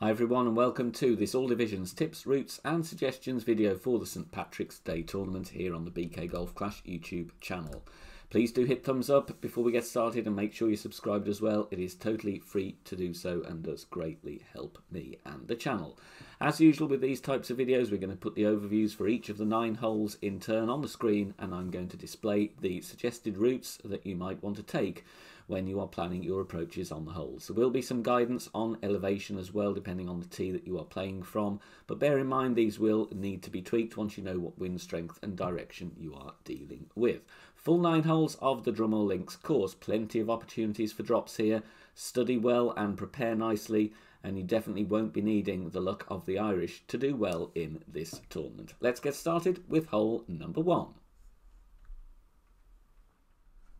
Hi everyone and welcome to this All Divisions Tips, Routes and Suggestions video for the St Patrick's Day tournament here on the BK Golf Clash YouTube channel. Please do hit thumbs up before we get started and make sure you're subscribed as well. It is totally free to do so and does greatly help me and the channel. As usual with these types of videos, we're going to put the overviews for each of the 9 holes in turn on the screen, and I'm going to display the suggested routes that you might want to take when you are planning your approaches on the holes. There will be some guidance on elevation as well, depending on the tee that you are playing from, but bear in mind these will need to be tweaked once you know what wind strength and direction you are dealing with. Full 9 holes of the Drumore Links course, plenty of opportunities for drops here. Study well and prepare nicely, and you definitely won't be needing the luck of the Irish to do well in this tournament. Let's get started with hole number 1.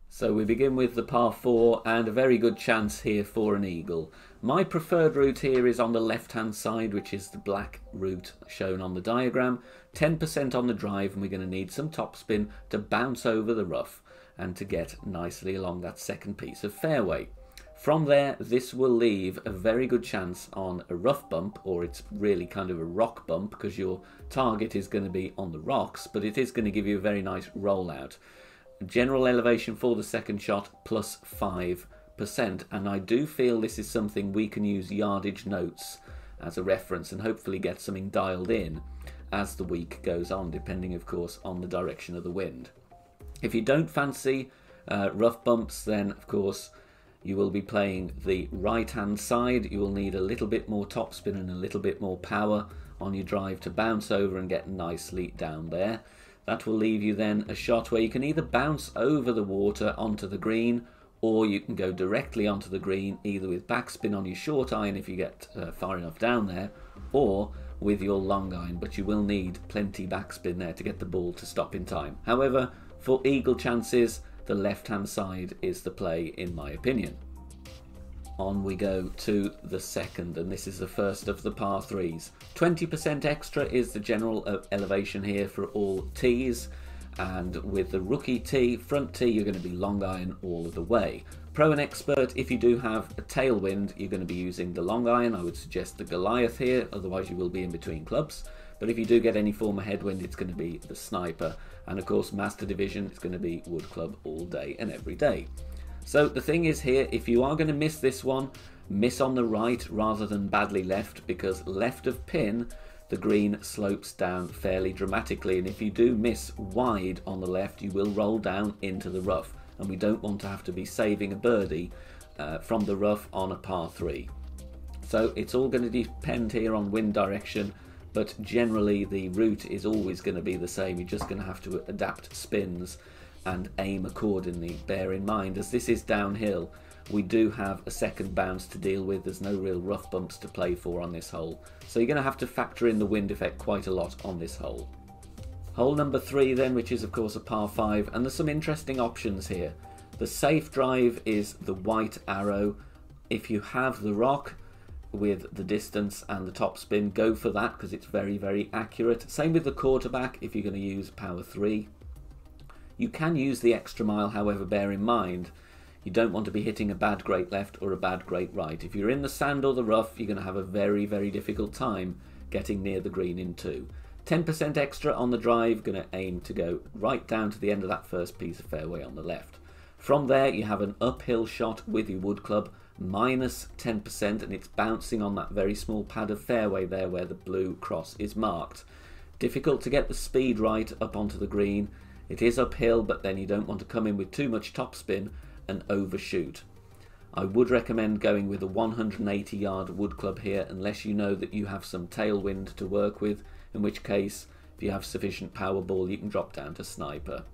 So we begin with the par 4 and a very good chance here for an eagle. My preferred route here is on the left hand side, which is the black route shown on the diagram. 10% on the drive, and we're going to need some topspin to bounce over the rough and to get nicely along that second piece of fairway. From there, this will leave a very good chance on a rough bump, or it's really kind of a rock bump because your target is going to be on the rocks, but it is going to give you a very nice rollout. General elevation for the second shot plus 5%, and I do feel this is something we can use yardage notes as a reference and hopefully get something dialed in as the week goes on, depending of course on the direction of the wind. If you don't fancy rough bumps, then of course you will be playing the right hand side. You will need a little bit more topspin and a little bit more power on your drive to bounce over and get nicely down there. That will leave you then a shot where you can either bounce over the water onto the green, or you can go directly onto the green, either with backspin on your short iron if you get far enough down there, or with your long iron, but you will need plenty backspin there to get the ball to stop in time. However, for eagle chances, the left hand side is the play in my opinion. On we go to the second, and this is the first of the par 3s. 20% extra is the general elevation here for all tees, and with the rookie tee, front tee, you're going to be long iron all of the way. Pro and expert, if you do have a tailwind, you're going to be using the long iron. I would suggest the Goliath here, otherwise you will be in between clubs. But if you do get any form of headwind, it's going to be the sniper. And of course, master division, it's going to be wood club all day and every day. So the thing is here, if you are going to miss this one, miss on the right rather than badly left, because left of pin, the green slopes down fairly dramatically, and if you do miss wide on the left, you will roll down into the rough, and we don't want to have to be saving a birdie from the rough on a par 3. So it's all going to depend here on wind direction, but generally the route is always going to be the same. You're just going to have to adapt spins and aim accordingly. Bear in mind, as this is downhill, we do have a second bounce to deal with. There's no real rough bumps to play for on this hole, so you're going to have to factor in the wind effect quite a lot on this hole. Hole number 3 then, which is of course a par 5, and there's some interesting options here. The safe drive is the white arrow. If you have the rock with the distance and the topspin, go for that because it's very, very accurate. Same with the quarterback if you're going to use power 3. You can use the extra mile, however, bear in mind, you don't want to be hitting a bad great left or a bad great right. If you're in the sand or the rough, you're going to have a very, very difficult time getting near the green in 2. 10% extra on the drive, going to aim to go right down to the end of that first piece of fairway on the left. From there, you have an uphill shot with your wood club, minus 10%, and it's bouncing on that very small pad of fairway there where the blue cross is marked. Difficult to get the speed right up onto the green. It is uphill, but then you don't want to come in with too much topspin and overshoot. I would recommend going with a 180-yard wood club here, unless you know that you have some tailwind to work with, in which case, if you have sufficient power ball, you can drop down to sniper.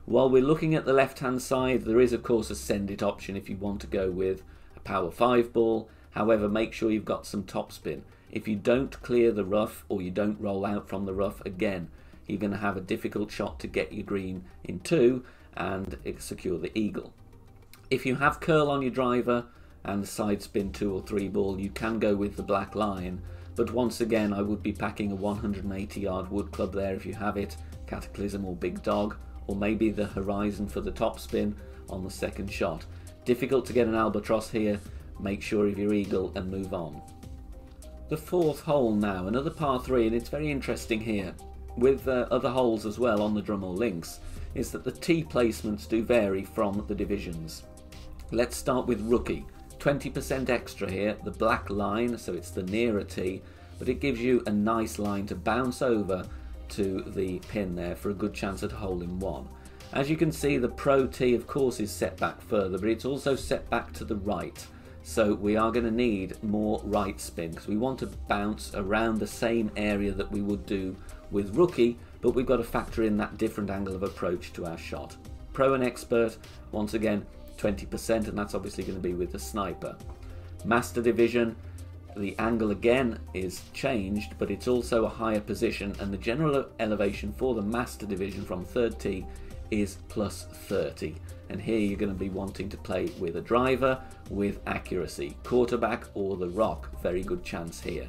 While we're looking at the left-hand side, there is of course a send it option if you want to go with a power 5 ball. However, make sure you've got some topspin. If you don't clear the rough, or you don't roll out from the rough, again, you're going to have a difficult shot to get your green in 2 and secure the eagle. If you have curl on your driver and the side spin 2 or 3 ball, you can go with the black line, but once again I would be packing a 180-yard wood club there if you have it, Cataclysm or Big Dog, or maybe the Horizon for the topspin on the second shot. Difficult to get an albatross here, make sure of your eagle and move on. The fourth hole now, another par 3, and it's very interesting here with other holes as well on the Drumore Links, is that the tee placements do vary from the divisions. Let's start with rookie. 20% extra here, the black line, so it's the nearer tee, but it gives you a nice line to bounce over to the pin there for a good chance at a hole in one. As you can see, the pro tee of course is set back further, but it's also set back to the right. So we are going to need more right spin because we want to bounce around the same area that we would do with rookie, but we've got to factor in that different angle of approach to our shot. Pro and expert, once again 20%, and that's obviously going to be with the sniper. Master division, the angle again is changed, but it's also a higher position, and the general elevation for the master division from third tee is plus 30. And here you're going to be wanting to play with a driver with accuracy, quarterback or the rock, very good chance here.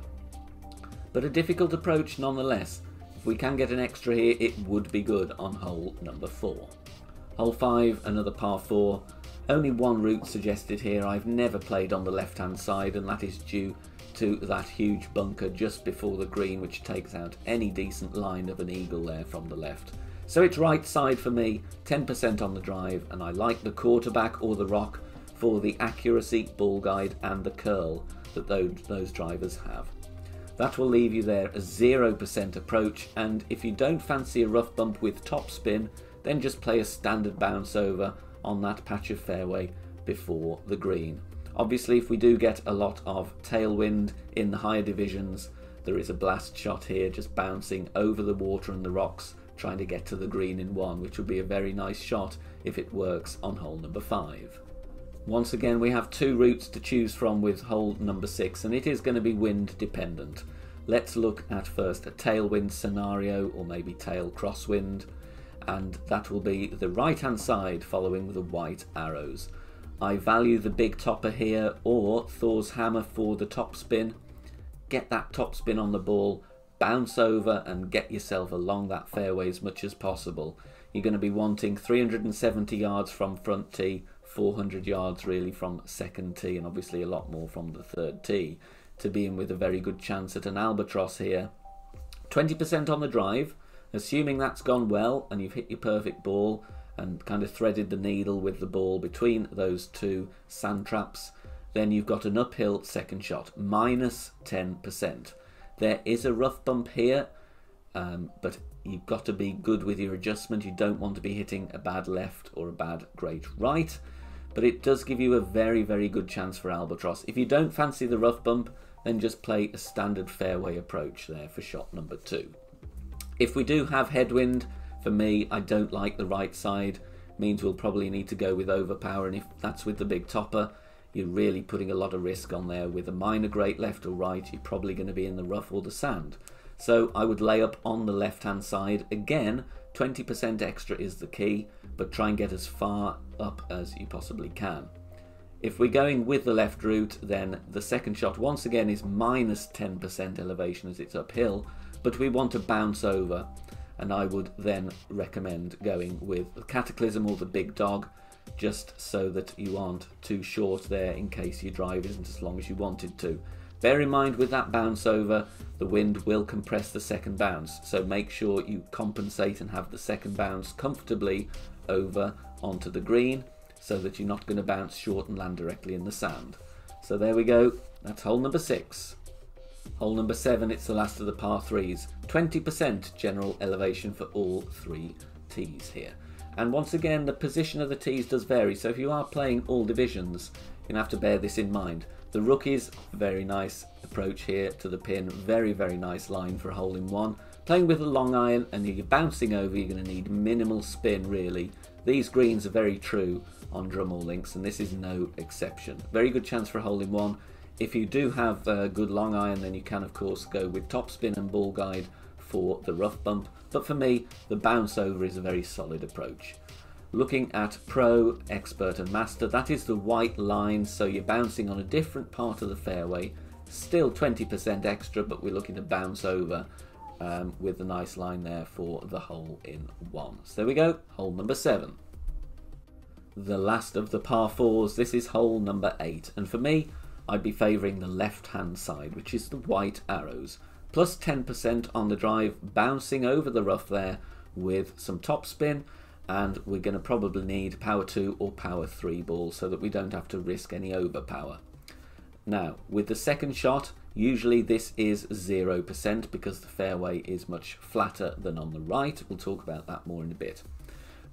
But a difficult approach nonetheless. If we can get an extra here, it would be good on hole number 4. Hole 5, another par 4. Only one route suggested here. I've never played on the left hand side, and that is due to that huge bunker just before the green, which takes out any decent line of an eagle there from the left. So it's right side for me, 10% on the drive, and I like the quarterback or the rock for the accuracy, ball guide and the curl that those drivers have. That will leave you there a 0% approach, and if you don't fancy a rough bump with top spin, then just play a standard bounce over on that patch of fairway before the green. Obviously, if we do get a lot of tailwind in the higher divisions, there is a blast shot here just bouncing over the water and the rocks, trying to get to the green in one, which would be a very nice shot if it works on hole number 5. Once again, we have two routes to choose from with hole number 6, and it is going to be wind dependent. Let's look at first a tailwind scenario, or maybe tail crosswind, and that will be the right hand side following the white arrows. I value the big topper here, or Thor's hammer for the top spin. Get that top spin on the ball, bounce over and get yourself along that fairway as much as possible. You're going to be wanting 370 yards from front tee, 400 yards really from second tee, and obviously a lot more from the third tee to be in with a very good chance at an albatross here. 20% on the drive, assuming that's gone well and you've hit your perfect ball and kind of threaded the needle with the ball between those two sand traps, then you've got an uphill second shot, minus 10%. There is a rough bump here, but you've got to be good with your adjustment. You don't want to be hitting a bad left or a bad great right, but it does give you a very, very good chance for albatross. If you don't fancy the rough bump, then just play a standard fairway approach there for shot number 2. If we do have headwind, for me, I don't like the right side. Means we'll probably need to go with overpower, and if that's with the big topper, you're really putting a lot of risk on there. With a minor great left or right, you're probably going to be in the rough or the sand. So I would lay up on the left hand side. Again, 20% extra is the key, but try and get as far up as you possibly can. If we're going with the left route, then the second shot once again is minus 10% elevation as it's uphill, but we want to bounce over, and I would then recommend going with the Cataclysm or the big dog, just so that you aren't too short there in case your drive isn't as long as you wanted to. Bear in mind with that bounce over, the wind will compress the second bounce, so make sure you compensate and have the second bounce comfortably over onto the green so that you're not going to bounce short and land directly in the sand. So there we go, that's hole number 6. Hole number 7, it's the last of the par 3s. 20% general elevation for all 3 tees here. And once again, the position of the tees does vary, so if you are playing all divisions, you're going to have to bear this in mind. The rookies, very nice approach here to the pin, very, very nice line for a hole in one. Playing with a long iron and you're bouncing over, you're going to need minimal spin really. These greens are very true on Drumore Links, and this is no exception. Very good chance for a hole in one. If you do have a good long iron, then you can of course go with top spin and ball guide for the rough bump, but for me the bounce over is a very solid approach. Looking at pro, expert and master, that is the white line, so you're bouncing on a different part of the fairway, still 20% extra, but we're looking to bounce over with a nice line there for the hole in one. So there we go, hole number 7. The last of the par 4s, this is hole number 8, and for me I'd be favouring the left-hand side, which is the white arrows. Plus 10% on the drive, bouncing over the rough there with some topspin, and we're going to probably need power 2 or power 3 balls so that we don't have to risk any overpower. Now, with the second shot, usually this is 0% because the fairway is much flatter than on the right. We'll talk about that more in a bit.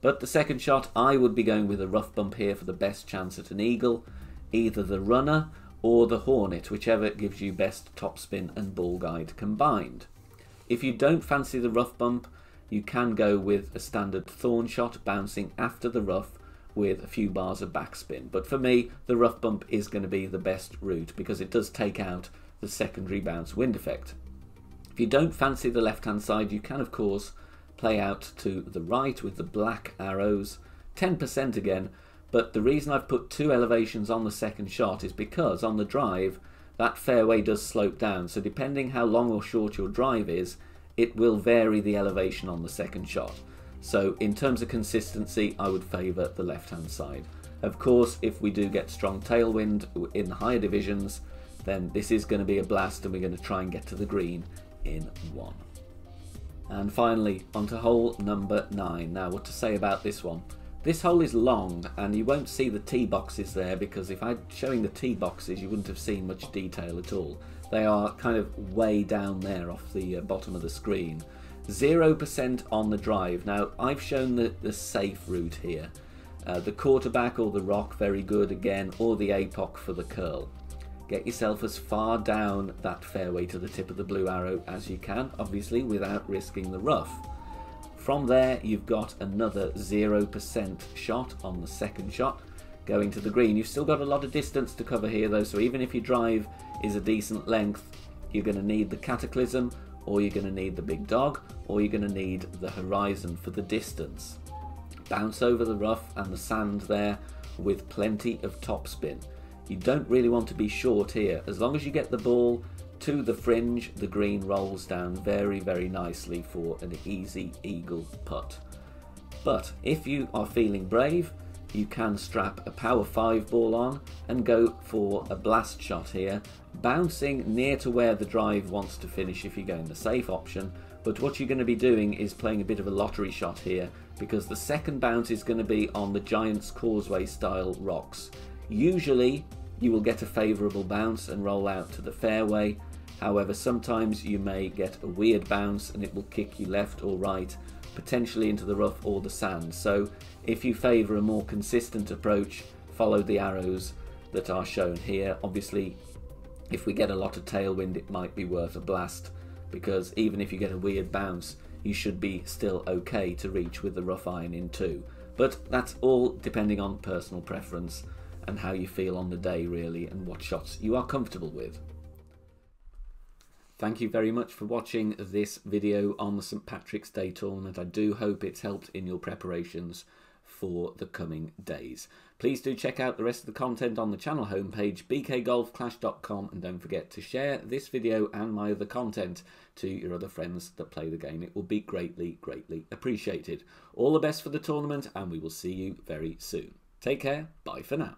But the second shot, I would be going with a rough bump here for the best chance at an eagle, either the runner or the hornet, whichever gives you best topspin and ball guide combined. If you don't fancy the rough bump, you can go with a standard thorn shot bouncing after the rough with a few bars of backspin. But for me, the rough bump is going to be the best route because it does take out the secondary bounce wind effect. If you don't fancy the left-hand side, you can of course play out to the right with the black arrows, 10% again, but the reason I've put 2 elevations on the second shot is because on the drive that fairway does slope down, so depending how long or short your drive is, it will vary the elevation on the second shot. So in terms of consistency, I would favour the left-hand side. Of course, if we do get strong tailwind in the higher divisions, then this is going to be a blast and we're going to try and get to the green in 1. And finally, onto hole number 9. Now, what to say about this one? This hole is long and you won't see the tee boxes there because if I'm showing the tee boxes, you wouldn't have seen much detail at all. They are kind of way down there off the bottom of the screen. 0% on the drive. Now, I've shown the safe route here. The quarterback or the rock, very good again, or the apoc for the curl. Get yourself as far down that fairway to the tip of the blue arrow as you can, obviously without risking the rough. From there, you've got another 0% shot on the second shot going to the green. You've still got a lot of distance to cover here though, so even if your drive is a decent length, you're going to need the cataclysm, or you're going to need the big dog, or you're going to need the horizon for the distance. Bounce over the rough and the sand there with plenty of topspin. You don't really want to be short here. As long as you get the ball to the fringe, the green rolls down very, very nicely for an easy eagle putt. But if you are feeling brave, you can strap a power 5 ball on and go for a blast shot here, bouncing near to where the drive wants to finish if you're going the safe option. But what you're going to be doing is playing a bit of a lottery shot here because the second bounce is going to be on the Giant's Causeway style rocks. Usually you will get a favourable bounce and roll out to the fairway. However, sometimes you may get a weird bounce and it will kick you left or right, potentially into the rough or the sand. So if you favour a more consistent approach, follow the arrows that are shown here. Obviously, if we get a lot of tailwind, it might be worth a blast, because even if you get a weird bounce, you should be still okay to reach with the rough iron in 2. But that's all depending on personal preference and how you feel on the day really, and what shots you are comfortable with. Thank you very much for watching this video on the St Patrick's Day tournament. I do hope it's helped in your preparations for the coming days. Please do check out the rest of the content on the channel homepage, bkgolfclash.com, and don't forget to share this video and my other content to your other friends that play the game. It will be greatly, greatly appreciated. All the best for the tournament, and we will see you very soon. Take care. Bye for now.